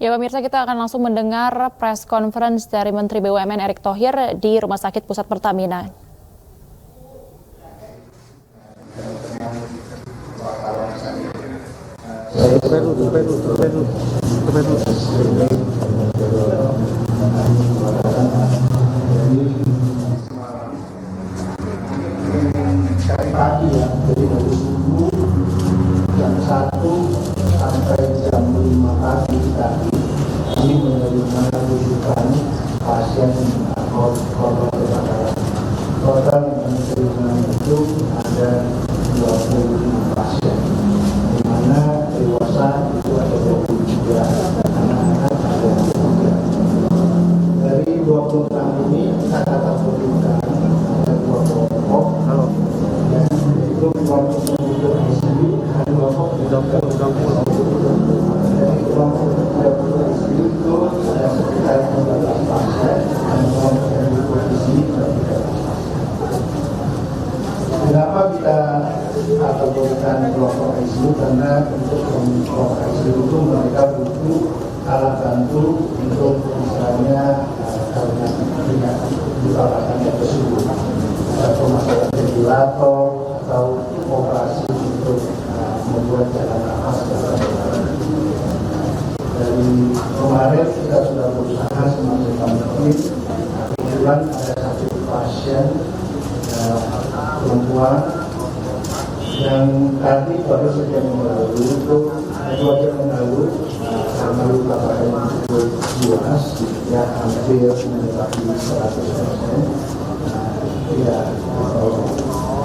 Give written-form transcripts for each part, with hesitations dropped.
Ya pemirsa, kita akan langsung mendengar press conference dari Menteri BUMN Erick Thohir di Rumah Sakit Pusat Pertamina. Dari pagi ya, dari subuh jam 1 sampai jam 5 pagi tadi kami menerima rujukan pasien korban kebakaran. Total yang menerima itu ada 25 pasien, di mana dewasa itu ada 23, anak-anak ada 3. Dari 26 ini kita kategorikan ada 2 kelompok. Itu kelompok penduduk ICU dan kelompok penduduk dari kelompok penduduk ICU itu ada sekitar 15 pasien dan kelompok penduduk ICU 3. Kenapa kita kategorikan kelompok ICU? Karena untuk kelompok ICU itu mereka butuh alat bantu untuk misalnya karena tidak diperlukan tersebut, pemasangan ventilator atau operasi untuk membuat jalan nafas. Dari kemarin kita sudah berusaha semaksimal mungkin. Kebetulan ada satu pasien perempuan yang tadi baru saja minggu lalu itu 2 jam yang lalu karena luka pada yang cukup luas, ya hampir mendekati 100%. Ya,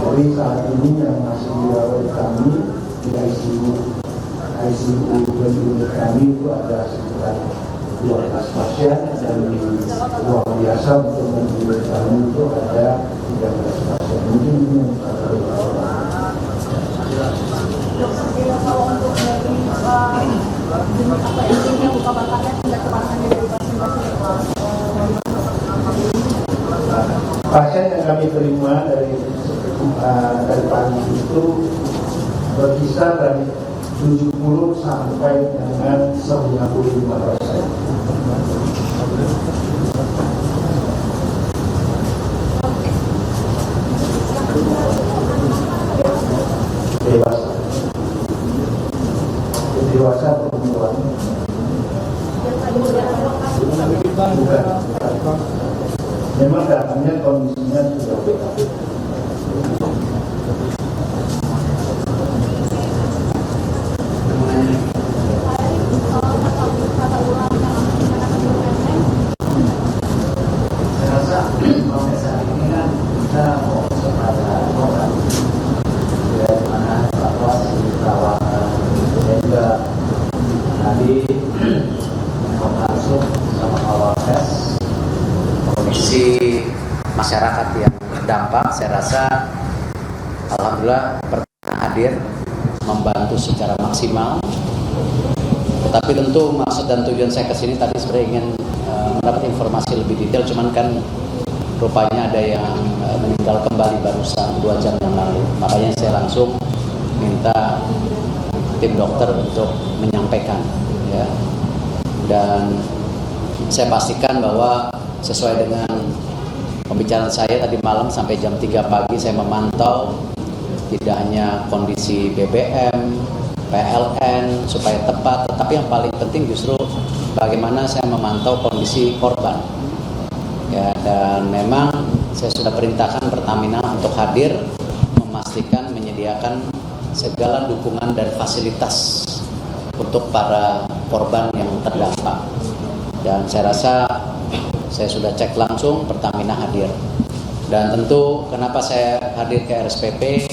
jadi saat ini yang masih dirawat kami di ICU dan unit kami itu ada sekitar 12 pasien, dan di ruang biasa untuk unit kami itu ada 13 pasien. Mungkin ini yang kalau untuk dari jenis apa yang luka bakarnya tidak kepasannya dari pasien yang kami terima dari pagi itu berkisar dari 70 sampai dengan 95%. Dewasa perempuan. Bukan. Memang datangnya kondisinya sudah beda. Saya rasa sampai saat ini kan kita fokus kepada korban, ya, di mana evakuasi, perawatan, dan juga tadi langsung sama Kapolres. Kondisi masyarakat yang terdampak, saya rasa alhamdulillah pernah hadir membantu secara maksimal. Tetapi tentu maksud dan tujuan saya kesini tadi sebenarnya ingin mendapat informasi lebih detail, cuman kan rupanya ada yang meninggal kembali barusan 2 jam yang lalu. Makanya saya langsung minta tim dokter untuk menyampaikan, ya. Dan saya pastikan bahwa sesuai dengan pembicaraan saya tadi malam sampai jam 3 pagi saya memantau tidak hanya kondisi BBM, PLN supaya tepat, tetapi yang paling penting justru bagaimana saya memantau kondisi korban. Ya, dan memang saya sudah perintahkan Pertamina untuk hadir memastikan menyediakan segala dukungan dan fasilitas untuk para korban yang terdampak. Dan saya rasa saya sudah cek langsung Pertamina hadir. Dan tentu kenapa saya hadir ke RSPP,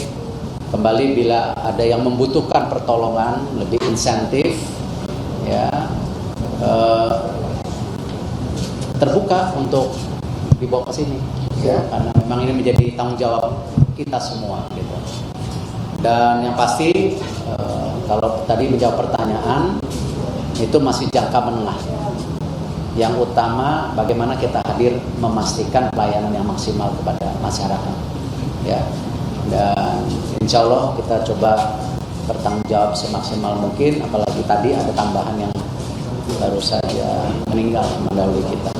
kembali bila ada yang membutuhkan pertolongan lebih insentif, ya, terbuka untuk dibawa ke sini, ya, karena memang ini menjadi tanggung jawab kita semua, gitu. Dan yang pasti kalau tadi menjawab pertanyaan itu masih jangka menengah. Yang utama bagaimana kita hadir memastikan pelayanan yang maksimal kepada masyarakat, ya. Dan insya Allah kita coba bertanggung jawab semaksimal mungkin, apalagi tadi ada tambahan yang baru saja meninggal mendahului kita.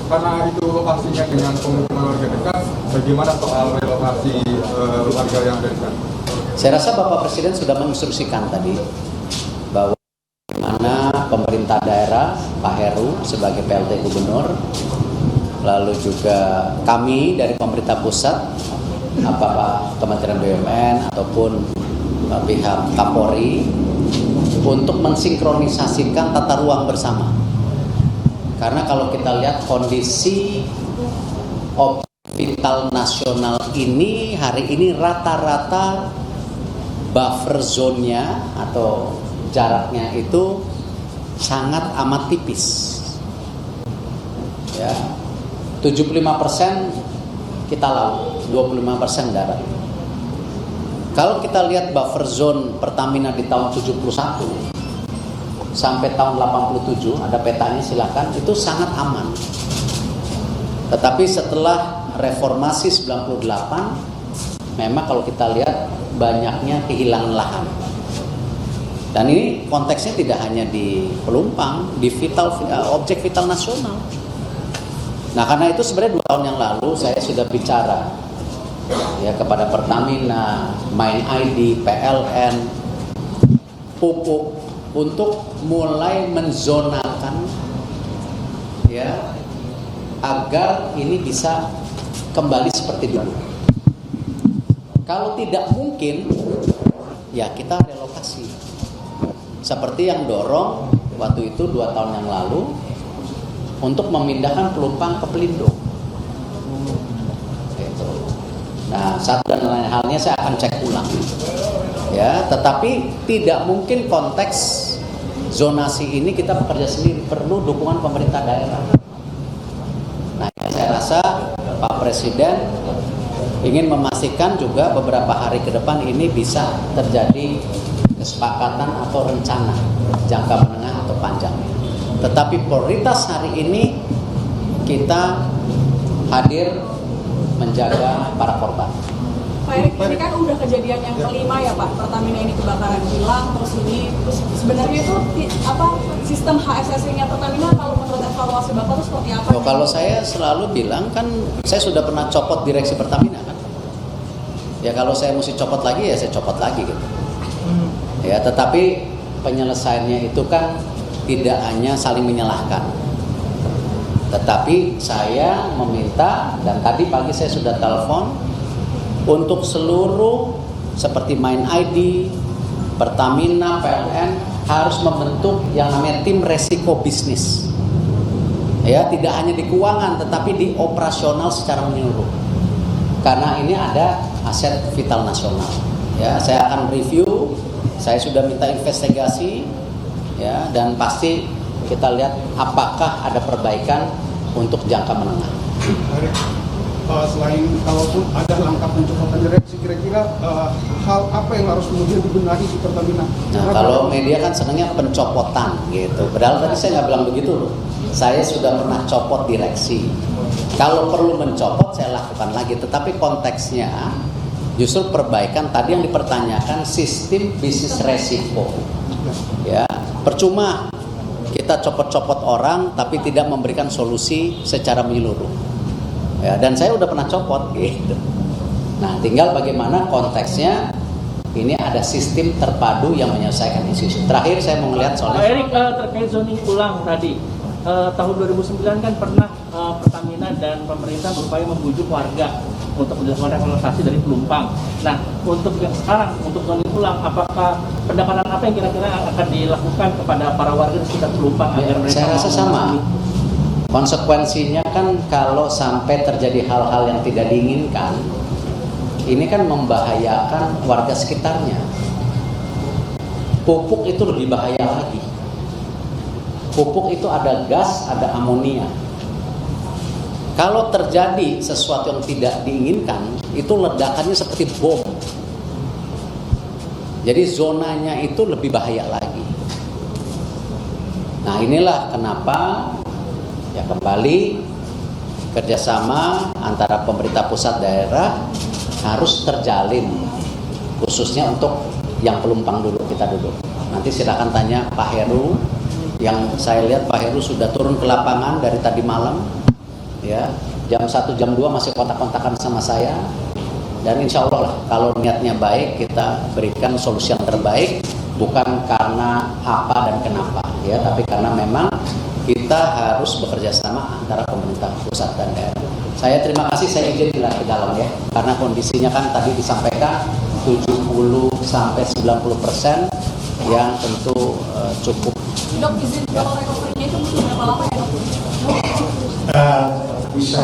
Karena itu lokasinya dengan pemukiman warga dekat, bagaimana soal relokasi warga yang ada di sana? Saya rasa Bapak Presiden sudah menginstruksikan tadi bahwa mana pemerintah daerah, Pak Heru sebagai PLT Gubernur, lalu juga kami dari pemerintah pusat, apakah Kementerian BUMN ataupun pihak Kapolri, untuk mensinkronisasikan tata ruang bersama. Karena kalau kita lihat kondisi objek vital nasional ini hari ini rata-rata buffer zone-nya atau jaraknya itu sangat amat tipis. Ya. 75% kita laut, 25% darat. Kalau kita lihat buffer zone Pertamina di tahun 71 sampai tahun 87, ada petanya silakan, itu sangat aman. Tetapi setelah reformasi 98, memang kalau kita lihat banyaknya kehilangan lahan. Dan ini konteksnya tidak hanya di Pelumpang, di objek vital nasional. Nah, karena itu sebenarnya 2 tahun yang lalu saya sudah bicara ya kepada Pertamina, Main ID, PLN, Pupuk untuk mulai menzonakan ya agar ini bisa kembali seperti dulu. Kalau tidak mungkin, ya kita relokasi. Seperti yang dorong waktu itu 2 tahun yang lalu untuk memindahkan Pelumpang ke Pelindo. Gitu. Nah, satu dan lain halnya saya akan cek ulang. Ya, tetapi tidak mungkin konteks zonasi ini kita bekerja sendiri, perlu dukungan pemerintah daerah. Nah, saya rasa Pak Presiden ingin memastikan juga beberapa hari ke depan ini bisa terjadi kesepakatan atau rencana jangka menengah atau panjang. Tetapi prioritas hari ini kita hadir menjaga para korban. Pak Erik, ini kan udah kejadian yang kelima ya Pak, Pertamina ini kebakaran kilang, terus sebenarnya itu sistem HSSI-nya Pertamina kalau menurut evaluasi Bapak itu seperti apa? Kalau saya selalu bilang kan saya sudah pernah copot direksi Pertamina kan. Ya kalau saya mesti copot lagi ya saya copot lagi gitu. Ya tetapi penyelesaiannya itu kan tidak hanya saling menyalahkan. Tetapi saya meminta, dan tadi pagi saya sudah telepon untuk seluruh seperti Main ID, Pertamina, PLN harus membentuk yang namanya tim resiko bisnis. Ya, tidak hanya di keuangan tetapi di operasional secara menyeluruh. Karena ini ada aset vital nasional. Ya, saya akan review, saya sudah minta investigasi ya, dan pasti kita lihat apakah ada perbaikan untuk jangka menengah. Selain kalaupun ada langkah pencopotan direksi, kira-kira hal apa yang harus kemudian dibenahi di Pertamina? Nah, kalau media kan senangnya pencopotan gitu. Padahal tadi saya nggak bilang begitu loh. Saya sudah pernah copot direksi. Kalau perlu mencopot saya lakukan lagi. Tetapi konteksnya justru perbaikan tadi yang dipertanyakan sistem bisnis resiko. Ya, percuma kita copot-copot orang tapi tidak memberikan solusi secara menyeluruh. Ya, dan saya udah pernah copot gitu. Nah, tinggal bagaimana konteksnya ini ada sistem terpadu yang menyelesaikan isu-isu. Terakhir saya mau ngelihat soalnya Pak Erik, terkait zoning ulang tadi, tahun 2009 kan pernah Pertamina dan pemerintah berupaya membujuk warga untuk dilakukan relokasi dari Pelumpang. Nah, untuk yang sekarang, untuk zoning ulang, apakah pendekatan apa yang kira-kira akan dilakukan kepada para warga di sekitar Pelumpang agar mereka saya rasa sama. Konsekuensinya kan kalau sampai terjadi hal-hal yang tidak diinginkan, ini kan membahayakan warga sekitarnya. Pupuk itu lebih bahaya lagi. Pupuk itu ada gas, ada amonia. Kalau terjadi sesuatu yang tidak diinginkan, itu ledakannya seperti bom. Jadi zonanya itu lebih bahaya lagi. Nah, inilah kenapa ya kembali kerjasama antara pemerintah pusat daerah harus terjalin, khususnya untuk yang Pelumpang dulu kita duduk. Nanti silakan tanya Pak Heru. Yang saya lihat Pak Heru sudah turun ke lapangan dari tadi malam, ya jam 1 jam 2 masih kontak-kontakan sama saya. Dan insya Allah lah, kalau niatnya baik kita berikan solusi yang terbaik, bukan karena apa dan kenapa, ya, tapi karena memang kita harus bekerja sama antara pemerintah pusat dan daerah. Saya terima kasih, saya izin ke dalam ya, karena kondisinya kan tadi disampaikan 70 sampai 90% yang tentu cukup. Dok, izin kalau recovery-nya itu butuh berapa lama ya, Dok? Bisa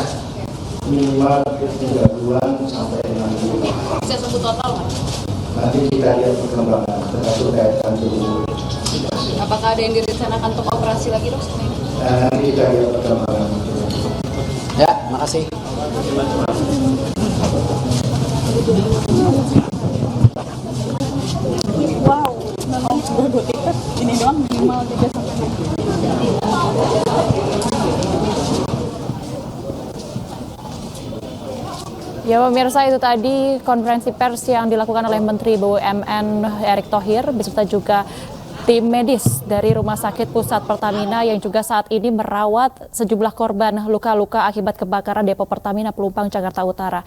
minimal 3 bulan sampai 6 bulan. Bisa sembuh total nggak? Nanti kita lihat perkembangan termasuk kaitan dengan Apakah ada yang direncanakan untuk operasi lagi, Dok? nanti kita lihat perkembangan. Ya, makasih. Wow, memang gue tiket ini doang minimal 3 sampai 6. Ya pemirsa, itu tadi konferensi pers yang dilakukan oleh Menteri BUMN Erick Thohir beserta juga tim medis dari Rumah Sakit Pusat Pertamina yang juga saat ini merawat sejumlah korban luka-luka akibat kebakaran depo Pertamina Pelumpang, Jakarta Utara.